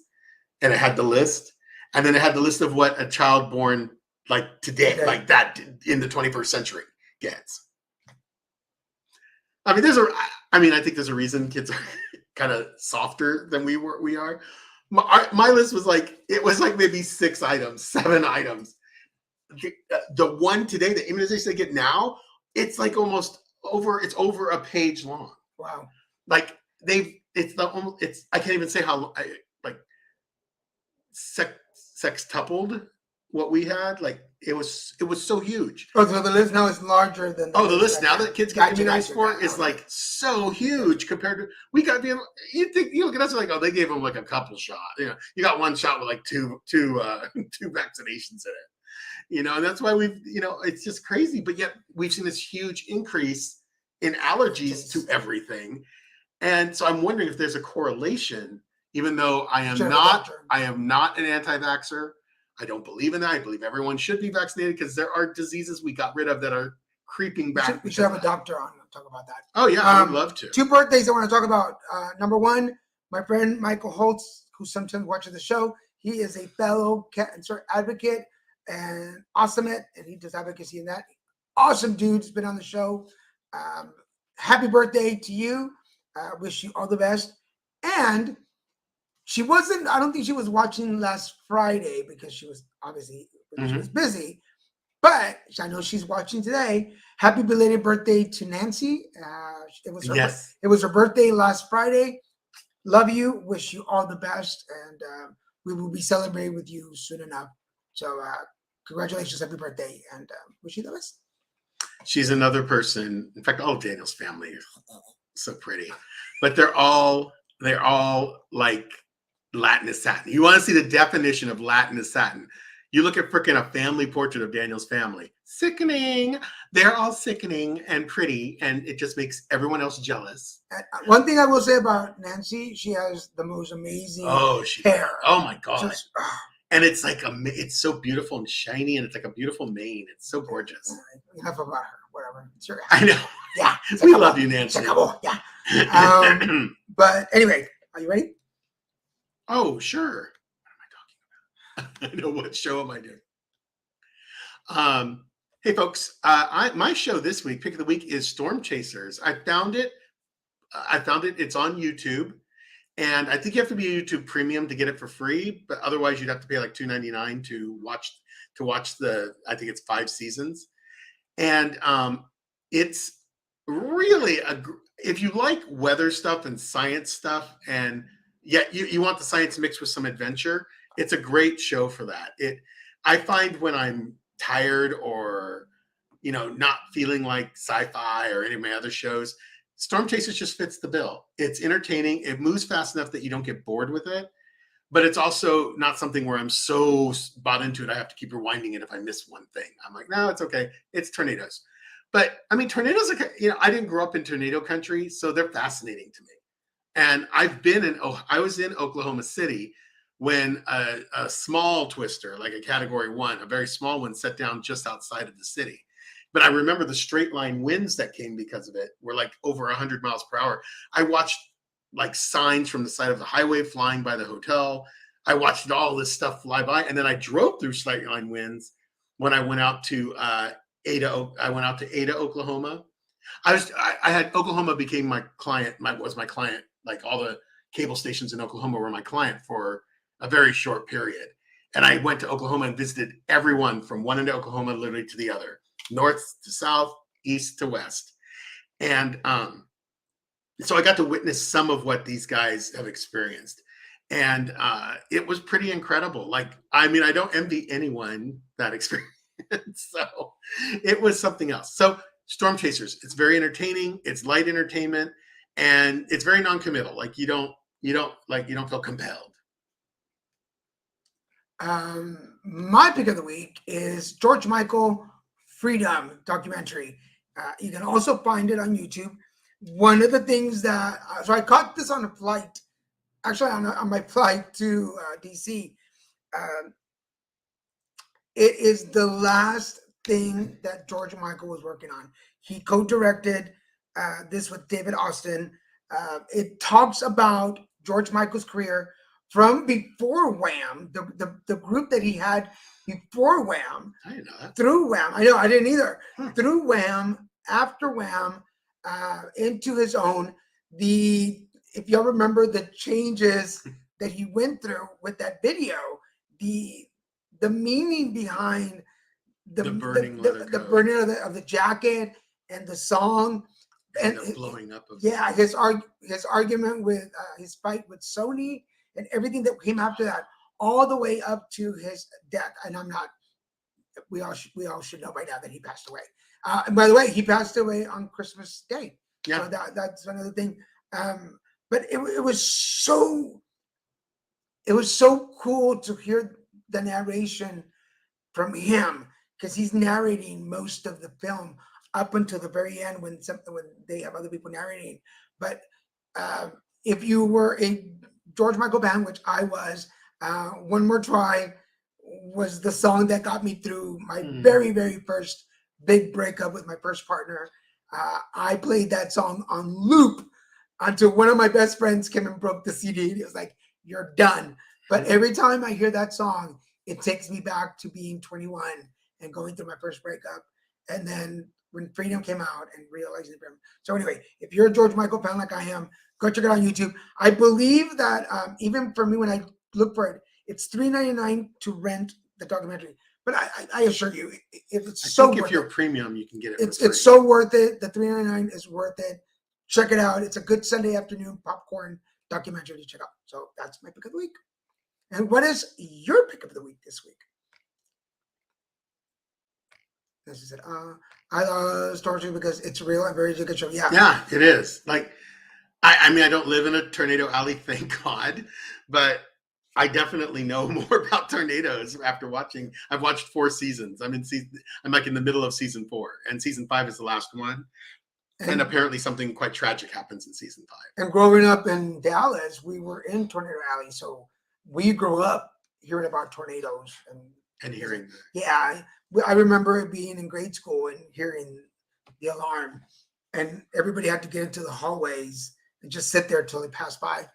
and it had the list, and then it had the list of what a child born like today, like that in the 21st century gets. I mean, I think there's a reason kids are kind of softer than we are. My list was like, it was like maybe 6 items, 7 items. The one today, the immunization they get now, it's like almost over. It's over a page long. Wow. Like I can't even say how like sextupled what we had. Like it was so huge. Oh, so the list now is larger than. The list now that kids get immunized for Gotcha. is like so huge compared to we got. You think you look at us like, oh, they gave them like a couple shots. You know, you got one shot with like two vaccinations in it. You know, and that's why it's just crazy. But yet we've seen this huge increase in allergies to everything. And so I'm wondering if there's a correlation, even though I am not an anti-vaxxer. I don't believe in that. I believe everyone should be vaccinated because there are diseases we got rid of that are creeping back. We should have a doctor on to talk about that. Oh, yeah, I would love to. 2 birthdays I want to talk about. Number one, my friend Michael Holtz, who sometimes watches the show. He is a fellow cancer advocate and awesome-it, and he does advocacy in that. Awesome dude. Has been on the show. Happy birthday to you. Wish you all the best. And I don't think she was watching last Friday because she was obviously she was busy, but I know she's watching today. Happy belated birthday to Nancy. It was her birthday last Friday. Love you. Wish you all the best. And we will be celebrating with you soon enough. So congratulations, happy birthday, and wish you the best. She's another person. In fact, all of Daniel's family is so pretty, but they're all like Latin as satin. You want to see the definition of Latin as satin? You look at freaking a family portrait of Daniel's family. Sickening. They're all sickening and pretty, and it just makes everyone else jealous. One thing I will say about Nancy, she has the most amazing hair. Oh my God. And it's like it's so beautiful and shiny, and it's like a beautiful mane. It's so gorgeous. Enough about her. Whatever. Sure. I know. Yeah. We love you, Nancy. Yeah. But anyway, are you ready? Oh, sure. What am I talking about? I know, what show am I doing? Hey, folks. My show this week, pick of the week, is Storm Chasers. I found it. It's on YouTube. And I think you have to be a YouTube Premium to get it for free, but otherwise you'd have to pay like $2.99 to watch the. I think it's 5 seasons, and it's really if you like weather stuff and science stuff, and yet you want the science mixed with some adventure, it's a great show for that. I find when I'm tired or not feeling like sci-fi or any of my other shows, Storm Chasers just fits the bill. It's entertaining. It moves fast enough that you don't get bored with it, but it's also not something where I'm so bought into it I have to keep rewinding it if I miss one thing. I'm like, no, it's okay. It's tornadoes. But I mean, tornadoes are, I didn't grow up in tornado country, so they're fascinating to me. And I was in Oklahoma City when a small twister, like a Category 1, a very small one, set down just outside of the city. But I remember the straight line winds that came because of it were like over 100 miles per hour. I watched like signs from the side of the highway flying by the hotel. I watched all this stuff fly by, and then I drove through Sightline Winds when I went out to Ada. I went out to Ada, Oklahoma. I had Oklahoma became my client. Was my client. Like all the cable stations in Oklahoma were my client for a very short period. And I went to Oklahoma and visited everyone from one end of Oklahoma literally to the other, north to south, east to west. And so I got to witness some of what these guys have experienced. And it was pretty incredible. Like, I mean, I don't envy anyone that experience. So it was something else. So Storm Chasers, it's very entertaining. It's light entertainment, and it's very non-committal. Like you don't feel compelled. My pick of the week is George Michael Freedom documentary. You can also find it on YouTube. One of the things that so I caught this on a flight, actually on my flight to DC. It is the last thing that George Michael was working on. He co-directed this with David Austin. It talks about George Michael's career from before Wham, the group that he had before Wham, I didn't know that. through Wham. I know, I didn't either. Through Wham, after Wham, into his own. If y'all remember the changes that he went through with that video, the meaning behind the burning of the jacket and the song and the blowing up of his argument with his fight with Sony and everything that came after that, all the way up to his death. And we all should know by now that he passed away. And by the way, he passed away on Christmas Day. Yeah, so that's another thing. But it was so cool to hear the narration from him, because he's narrating most of the film up until the very end when they have other people narrating. But if you were a George Michael fan, which I was, One More Try was the song that got me through my very, very first big breakup with my first partner. I played that song on loop until one of my best friends came and broke the CD. And he was like, "You're done." But every time I hear that song, it takes me back to being 21 and going through my first breakup. And then when Freedom came out and realizing it. So anyway, if you're a George Michael fan like I am, go check it out on YouTube. I believe that even for me, when I look for it, it's $3.99 to rent the documentary. But I assure you, if you're premium, you can get it. It's so worth it. The $3.99 is worth it. Check it out. It's a good Sunday afternoon popcorn documentary to check out. So that's my pick of the week. And what is your pick of the week this week? As I said, I love Storm Chasers because it's real and very good show. Yeah, it is. Like, I mean, I don't live in a tornado alley, thank God, but I definitely know more about tornadoes after watching. I've watched 4 seasons. I'm like in the middle of season 4, and season 5 is the last one. And apparently something quite tragic happens in season 5. And growing up in Dallas, we were in Tornado Alley, so we grew up hearing about tornadoes and hearing. Yeah, I remember it being in grade school and hearing the alarm, and everybody had to get into the hallways and just sit there till they passed by.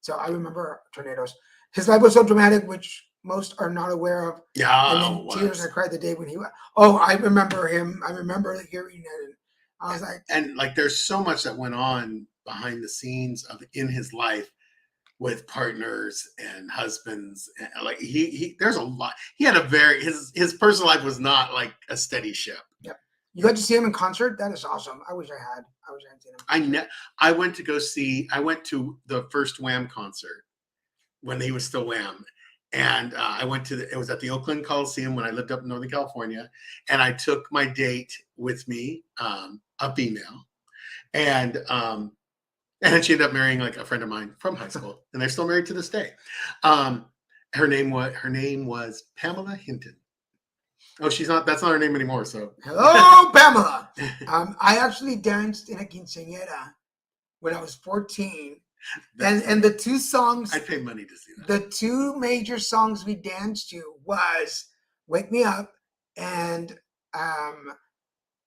So I remember tornadoes. His life was so dramatic, which most are not aware of. Yeah, and then tears I cried the day when he went. Oh, I remember him. I remember hearing it. I was like, and like, there's so much that went on behind the scenes in his life with partners and husbands. And like there's a lot. He had his personal life was not like a steady ship. Yep. You got to see him in concert? That is awesome. I wish I had seen him. I went to the first Wham concert when he was still Wham. And it was at the Oakland Coliseum when I lived up in Northern California. And I took my date with me, a female. And she ended up marrying like a friend of mine from high school. And they're still married to this day. Her name was Pamela Hinton. Oh, that's not her name anymore. So hello, Pamela. I actually danced in a quinceañera when I was 14. And the 2 songs I'd pay money to see that. The 2 major songs we danced to was "Wake Me Up" and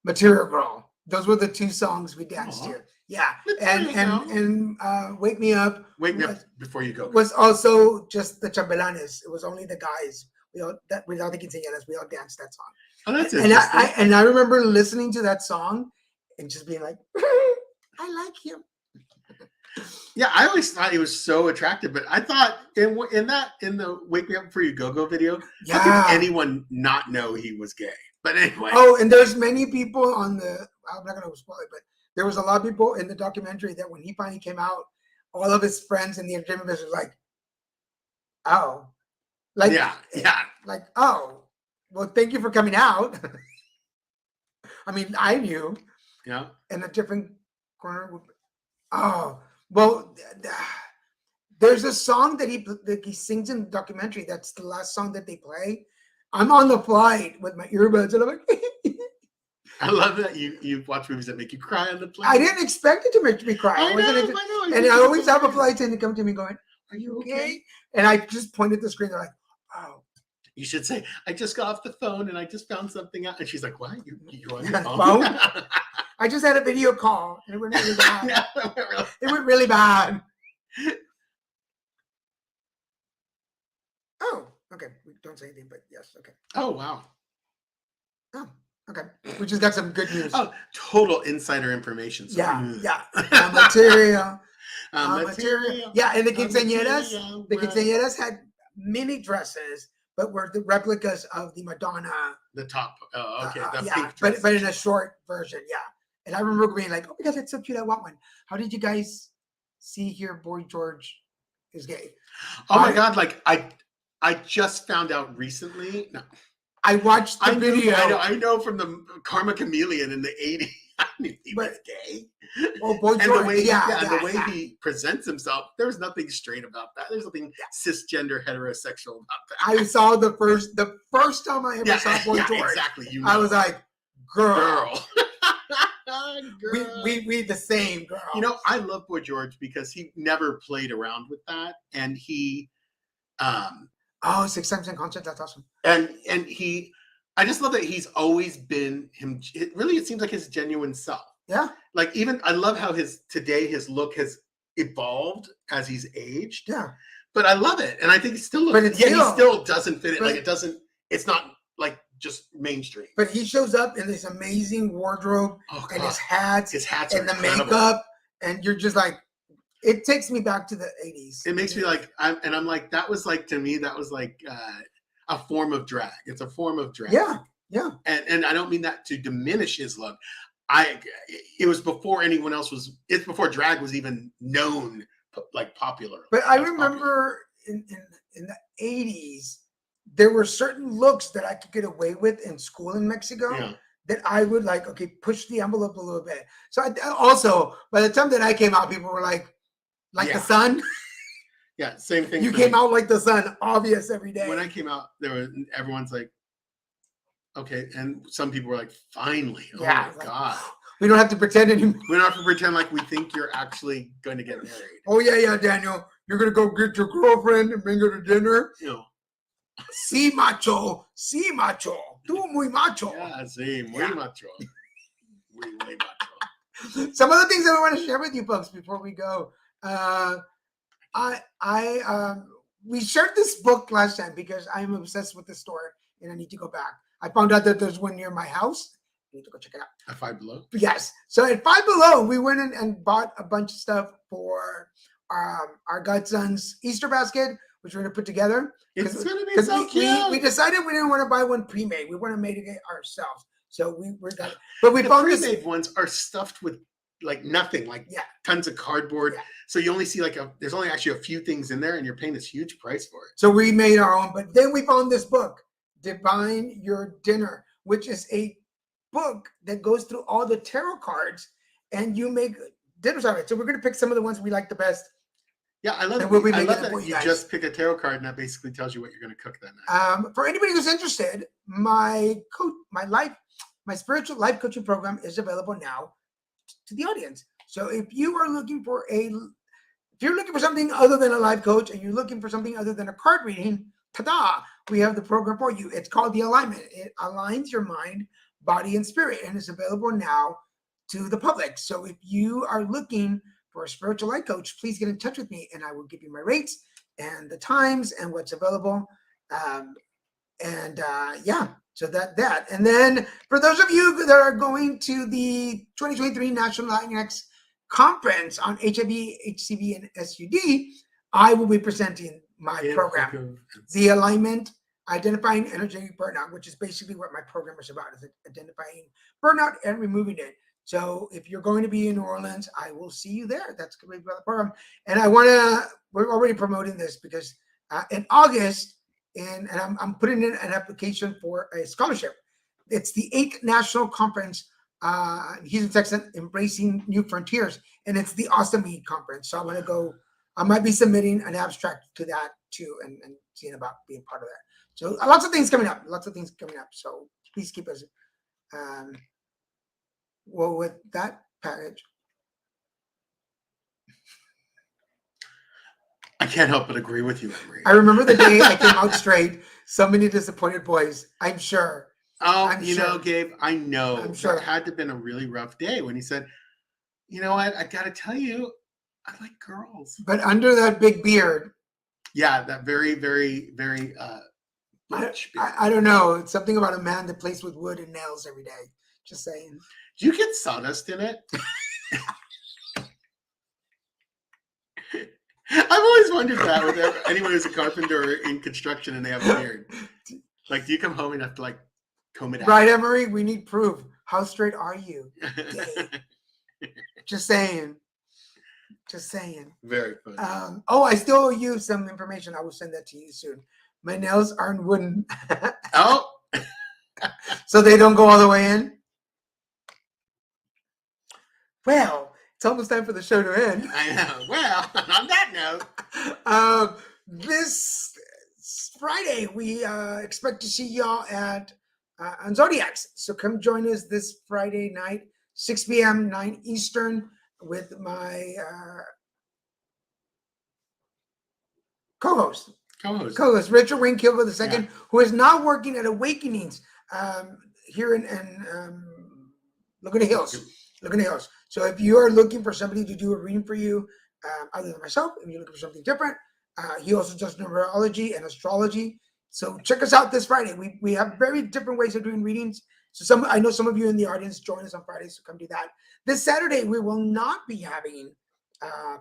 "Material Girl." Those were the 2 songs we danced to. Yeah, Let's and bring it Wake Me Up Wake me was, up before you go. was also just the chambelanes. It was only the guys. Without the quinceañeras, we all danced that song. Oh, that's And interesting. I remember listening to that song and just being like, I like him. Yeah, I always thought he was so attractive, but I thought in the Wake Me Up Before You Go video, how Yeah. could anyone not know he was gay? But anyway, Oh, and there's many people on the. I'm not gonna spoil it, but there was a lot of people in the documentary that when he finally came out, all of his friends in the entertainment business was like, oh, like yeah, like oh, well, thank you for coming out. I mean, I knew yeah. in a different corner. Oh, well, there's a song that he sings in the documentary. That's the last song that they play. I'm on the flight with my earbuds, and I'm like. I love that you watch movies that make you cry on the plane. I didn't expect it to make me cry. I wasn't know, ex- I know. And think I it's always have a hilarious. flight attendant come to me going, "Are you okay?" And I just pointed at the screen. They're like, "Oh, You should say, I just got off the phone and I just found something out. And she's like, what? You're on your Yeah, phone? phone? I just had a video call, and it went really bad. Yeah, really. It went really bad." Oh, okay. We don't say anything, but yes, okay. Oh, wow. Oh, okay. We just got some good news. Oh, total insider information. So, yeah. Material. material. Yeah, and the material, quinceañeras had mini dresses, but were the replicas of the Madonna. The top. Oh, okay. The Yeah, pink dress. but in a short version, yeah. And I remember being like, "Oh my God, that's so cute! I want one." How did you guys see here? Boy George is gay. Oh my God. Like, I just found out recently. No, I watched the video. I know from the Karma Chameleon in the 80s. I knew he was gay. Oh, Boy And George, the way, yeah, the way he presents himself, there's nothing straight about that. There's nothing cisgender heterosexual about that. I saw the first time I ever saw Boy George. Exactly. I was like, girl. Girl. We the same, girl. You know, I love Boy George because he never played around with that, and he, Oh, 6 times in concert. That's awesome. and he, I just love that he's always been him. It seems like his genuine self. Yeah. Like even I love how his look has evolved as he's aged. Yeah. But I love it, and I think he still looks. But it's he still- still doesn't fit it. Like but- it doesn't. It's not like just mainstream. But he shows up in this amazing wardrobe Oh and God, his hats his hats and are the incredible. makeup, and you're just like, it takes me back to the 80s. It makes me like, I'm like, that was like, to me, that was like a form of drag. It's a form of drag. Yeah, yeah. And I don't mean that to diminish his look. It was before anyone else was. It's before drag was even known, like popular. But I as popular. remember in the 80s, there were certain looks that I could get away with in school in Mexico. Yeah. That I would like, okay, push the envelope a little bit. So also, by the time that I came out, people were like the Yeah. sun. Yeah, same thing. You for came me. out like the sun, obvious every day. When I came out, everyone's like, okay, and some people were like, finally, oh Yeah, my like- God. We don't have to pretend anymore. We don't have to pretend like we think you're actually going to get married. Oh yeah, Daniel. You're gonna go get your girlfriend and bring her to dinner. You know, Sí, macho. Tú muy macho. yeah, sí, muy Yeah. macho. Muy macho. Some other things that I want to share with you folks before we go. We shared this book last time because I'm obsessed with this store and I need to go back. I found out that there's one near my house. I need to go check it out. A Five Below. Yes. So at Five Below, we went in and bought a bunch of stuff for our godson's Easter basket, which we're gonna put together. It's going to be Because so cute. we decided we didn't want to buy one pre-made. We want to make it ourselves. So we're done. But we The found this. pre-made ones are stuffed with like nothing, like Yeah. tons of cardboard. Yeah. So you only see there's only actually a few things in there, and you're paying this huge price for it. So we made our own. But then we found this book, Divine Your Dinner, which is a book that goes through all the tarot cards, and you make dinners out of it. So we're gonna pick some of the ones we like the best. Yeah, I love And we'll be I making love it that for you you guys. just pick a tarot card, and that basically tells you what you're going to cook that night. For anybody who's interested, my spiritual life coaching program is available now to the audience. So if you are looking for something other than a life coach and you're looking for something other than a card reading, ta-da, we have the program for you. It's called The Alignment. It aligns your mind, body, and spirit, and it's available now to the public. So if you are looking for a spiritual life coach, please get in touch with me and I will give you my rates and the times and what's available. So that. And then for those of you that are going to the 2023 National Latinx Conference on HIV, HCV, and SUD, I will be presenting my program, The Alignment, Identifying Energetic Burnout, which is basically what my program is about, is identifying burnout and removing it. So if you're going to be in New Orleans, I will see you there. That's going to be about the program. And we're already promoting this because in August, and I'm putting in an application for a scholarship. It's the 8th National Conference, Houston, Texas, Embracing New Frontiers, and it's the Awesome Conference. So I might be submitting an abstract to that too, and seeing about being part of that. So lots of things coming up. So please keep us. Well, with that package, I can't help but agree with you, Emery. I remember the day I came out straight. So many disappointed boys. I'm sure. You know, Gabe, I know. I'm sure it had to have been a really rough day when he said, "You know what? I got to tell you, I like girls." But under that big beard. Yeah, that very, very, very. I don't know. It's something about a man that plays with wood and nails every day. Just saying. Do you get sawdust in it? I've always wondered that with anyone who's a carpenter or in construction and they have a beard. Like, do you come home and have to like comb it out? Right, Emery? We need proof. How straight are you? Just saying. Very funny. I still owe you some information. I will send that to you soon. My nails aren't wooden. Oh. So they don't go all the way in? Well, it's almost time for the show to end. I know. Well, on that note. This Friday, we expect to see y'all on Zodiacs. So come join us this Friday night, 6 p.m., 9 Eastern, with my co-host, Richard Wayne Kilgore II, who is now working at Awakenings here in Laguna Hills. So if you are looking for somebody to do a reading for you, other than myself, if you're looking for something different, he also does numerology and astrology. So check us out this Friday. We have very different ways of doing readings. So I know some of you in the audience join us on Friday, so come do that. This Saturday, we will not be having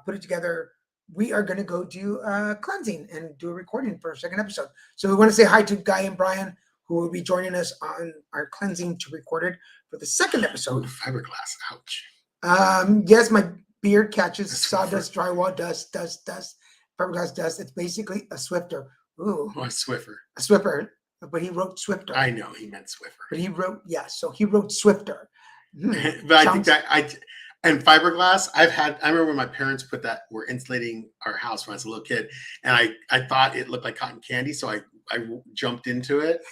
put it together. We are going to go do cleansing and do a recording for a second episode. So we want to say hi to Guy and Brian, who will be joining us on our cleansing to recorded for the second episode. Fiberglass, ouch. Yes, my beard catches sawdust, drywall, dust, fiberglass dust. It's basically a Swifter. Ooh. Oh, a Swiffer. A Swiffer. But he wrote Swifter. I know, he meant Swiffer. But he wrote Swifter. But I think that and fiberglass, I remember when my parents were insulating our house when I was a little kid, and I thought it looked like cotton candy, so I jumped into it.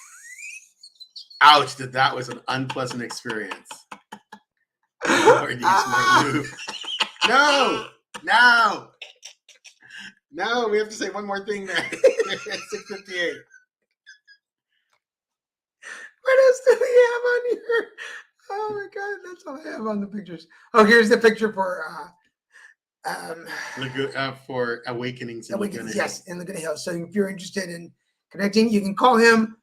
Ouch, that was an unpleasant experience. No, we have to say one more thing there. 6:58. What else do we have on here? Oh my God, that's all I have on the pictures. Oh, here's the picture for Awakenings in Laguna Hills. Yes, in Laguna Hills. So if you're interested in connecting, you can call him,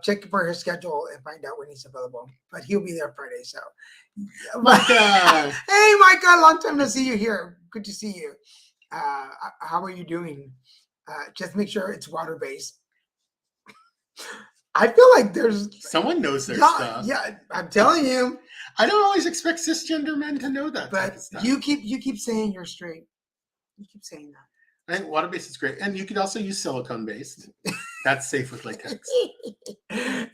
check for his schedule, and find out when he's available. But he'll be there Friday. So, Micah. Hey, Micah, long time to see you here. Good to see you. How are you doing? Just make sure it's water-based. I feel like there's someone knows their stuff. Yeah, I'm telling you. I don't always expect cisgender men to know that. But you keep saying you're straight. You keep saying that. I think water-based is great, and you could also use silicone-based. That's safe with latex.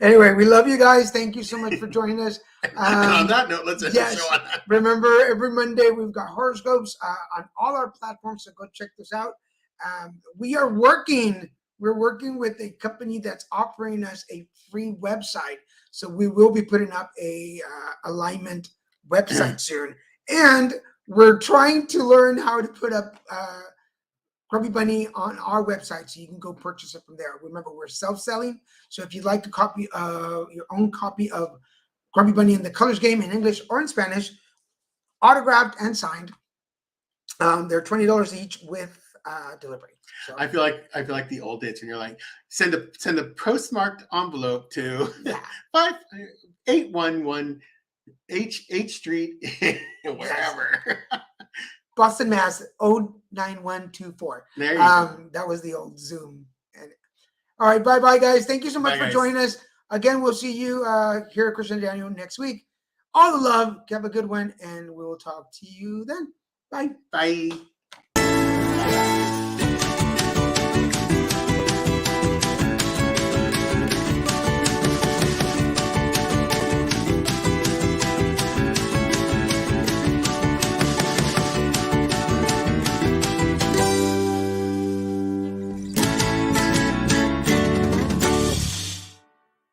Anyway, we love you guys. Thank you so much for joining us. On that note, let's end the show on that. Remember, every Monday we've got horoscopes on all our platforms, so go check this out. We're working with a company that's offering us a free website. So we will be putting up a alignment website soon. And we're trying to learn how to put up Grumpy Bunny on our website so you can go purchase it from there. Remember, we're self-selling. So if you'd like to copy your own copy of Grumpy Bunny in the Colors Game in English or in Spanish, autographed and signed. They're $20 each with delivery. So I feel like the old days when you're like, send a postmarked envelope to yeah. 5811 H Street, wherever. Boston, Mass. 09124. There you go. That was the old Zoom. All right, bye guys. Thank you so much Bye, for guys. joining us. Again, we'll see you here at Christian Daniel next week. All the love. Have a good one, and we will talk to you then. Bye. Bye.